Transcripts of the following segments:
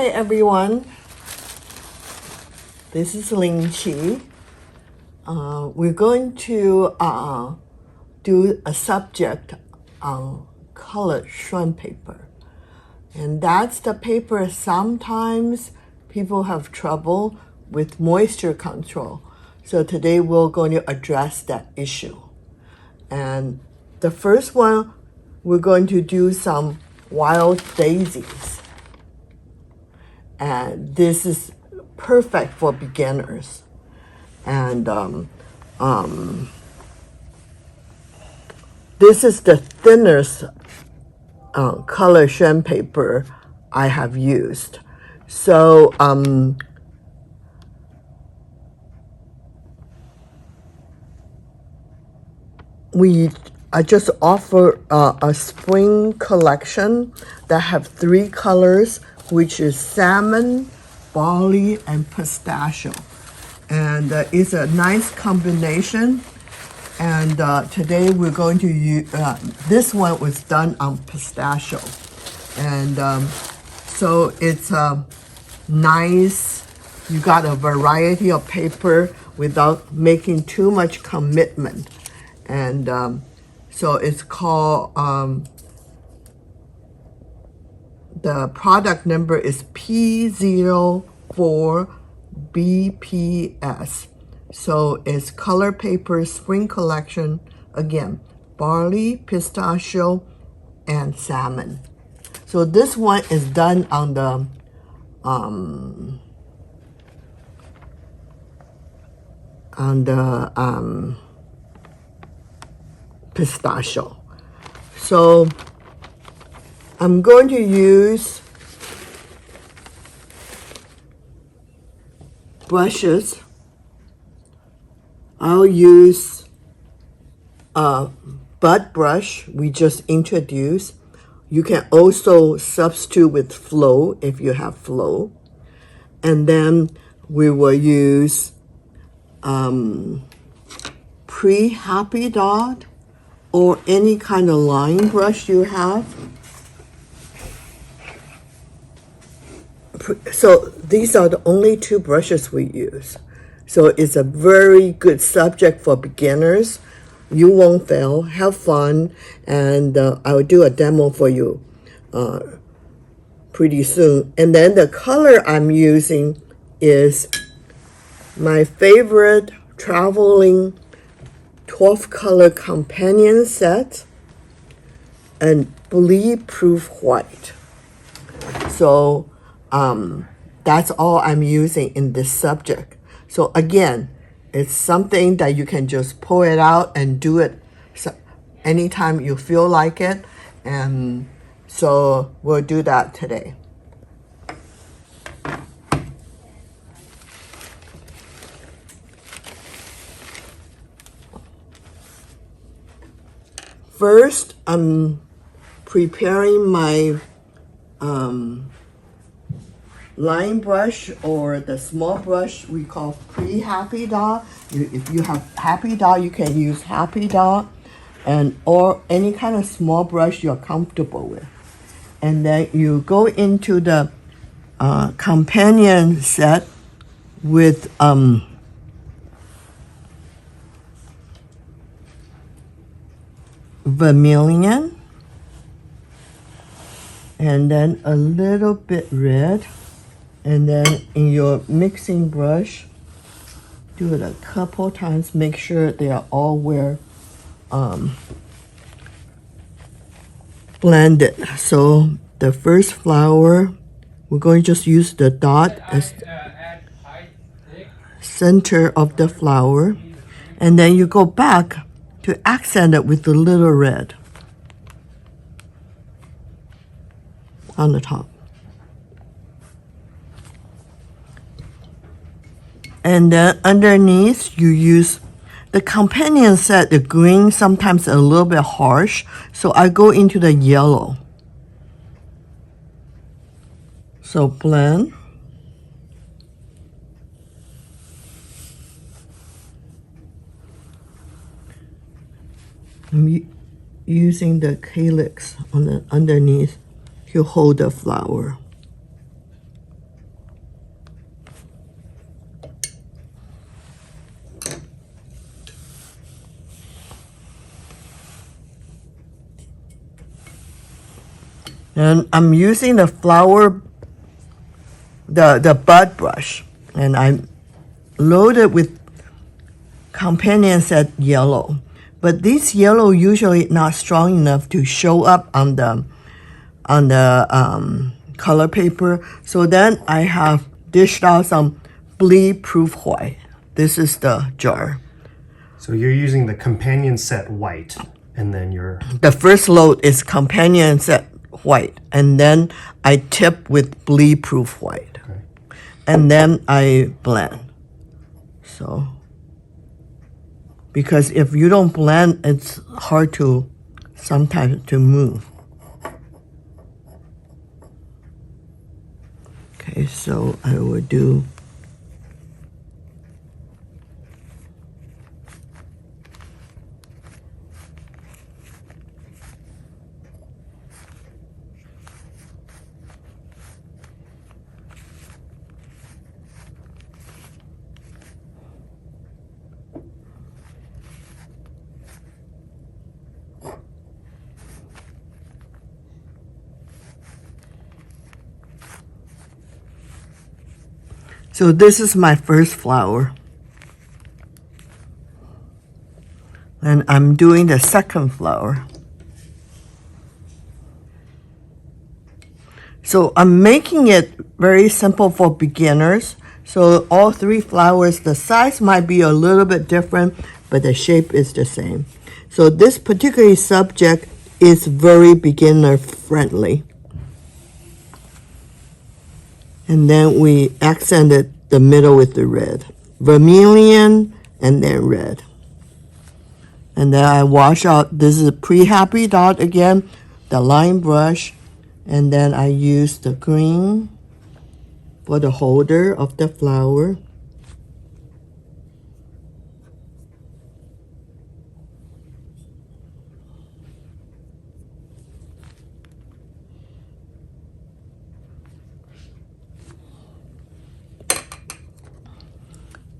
Hi everyone, this is Ling Chi. We're going to do a subject on colored Xuan paper. And that's the paper sometimes people have trouble with moisture control. So today we're going to address that issue. And the first one, we're going to do some wild daisies. And this is perfect for beginners. And this is the thinnest color Xuan paper I have used. So I just offer a spring collection that have 3 colors, which is salmon, barley, and pistachio. And it's a nice combination. And today we're going to use, this one was done on pistachio. And so it's nice. You got a variety of paper without making too much commitment. And so it's called, the product number is P04BPS. So it's color paper spring collection. Again, barley, pistachio, and salmon. So this one is done on the pistachio. So I'm going to use brushes. I'll use a bud brush we just introduced. You can also substitute with flow if you have flow. And then we will use pre-happy dot or any kind of line brush you have. So these are the only 2 brushes we use. So it's a very good subject for beginners. You won't fail. Have fun. And I will do a demo for you pretty soon. And then the color I'm using is my favorite traveling 12 color companion set and bleed proof white. So that's all I'm using in this subject. So again, it's something that you can just pull it out and do it anytime you feel like it. And so we'll do that today. First, I'm preparing my line brush, or the small brush we call pre-happy dot. If you have happy dot, you can use happy dot, and or any kind of small brush you're comfortable with. And then you go into the companion set with vermilion, and then a little bit red. And then in your mixing brush, do it a couple times. Make sure they are all blended. So the first flower, we're going to just use the dot as center of the flower. And then you go back to accent it with the little red on the top. And then underneath, you use the companion set, the green, sometimes a little bit harsh. So I go into the yellow. So blend. I'm using the calyx on the underneath to hold the flower. And I'm using the flower, the bud brush, and I load it with companion set yellow. But this yellow usually not strong enough to show up on the color paper. So then I have dished out some bleed proof white. This is the jar. So you're using the companion set white, and then the first load is companion set white, and then I tip with bleed proof white. Okay. And then I blend. So because if you don't blend, it's hard to sometimes to move. Okay, so I will do so this is my first flower. And I'm doing the second flower. So I'm making it very simple for beginners. So all three flowers, the size might be a little bit different, but the shape is the same. So this particular subject is very beginner friendly. And then we accented the middle with the red. Vermilion and then red. And then I wash out, this is a pre-happy dot again, the line brush. And then I use the green for the holder of the flower.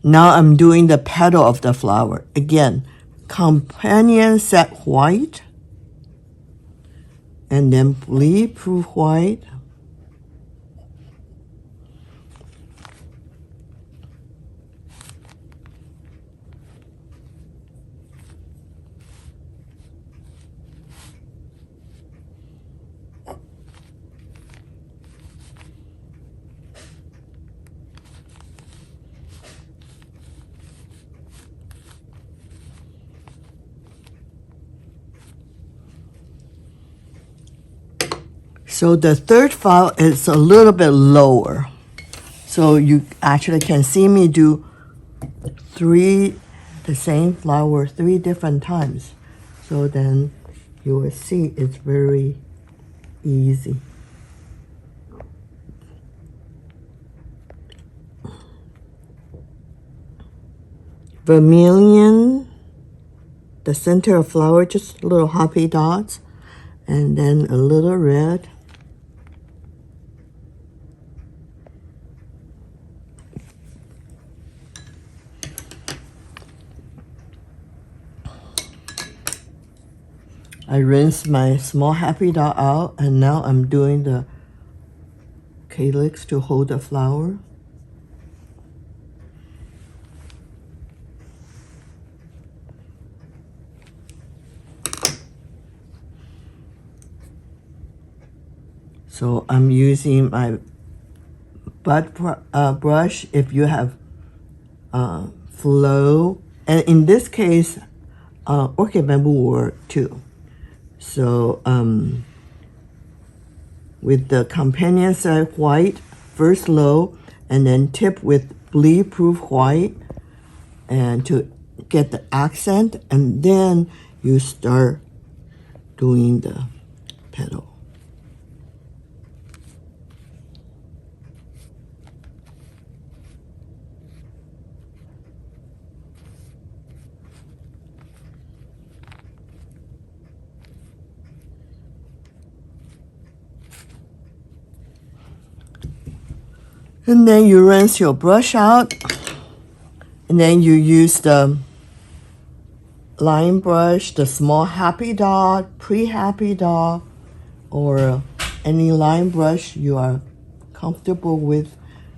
Now I'm doing the petal of the flower. Again, companion set white, and then bleed proof white. So the third file is a little bit lower. So you actually can see me do the same flower 3 different times. So then you will see it's very easy. Vermilion, the center of flower, just little happy dots, and then a little red. I rinse my small happy dot out, and now I'm doing the calyx to hold the flower. So I'm using my bud brush if you have flow, and in this case, orchid bamboo will work too. So with the companion set white, first low, and then tip with bleed proof white, and to get the accent, and then you start doing the petal. And then you rinse your brush out, and then you use the line brush, the small happy dot, pre-happy dot, or any line brush you are comfortable with.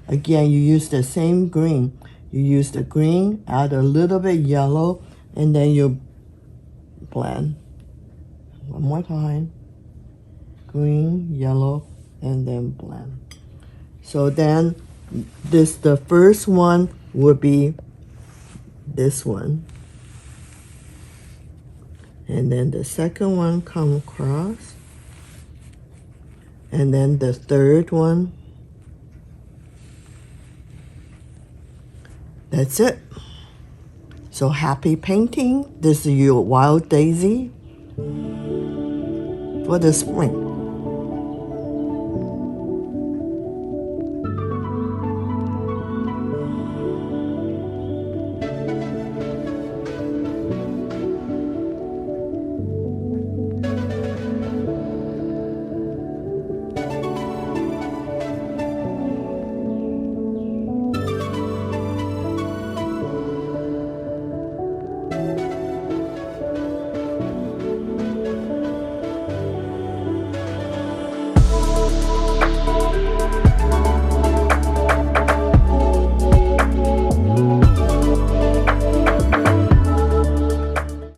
Again, you use the same green. You use the green, add a little bit yellow, and then you blend. One more time. Green, yellow, and then blend. So then the first one would be this one. And then the second one come across. And then the third one. That's it. So happy painting. This is your wild daisy for the spring.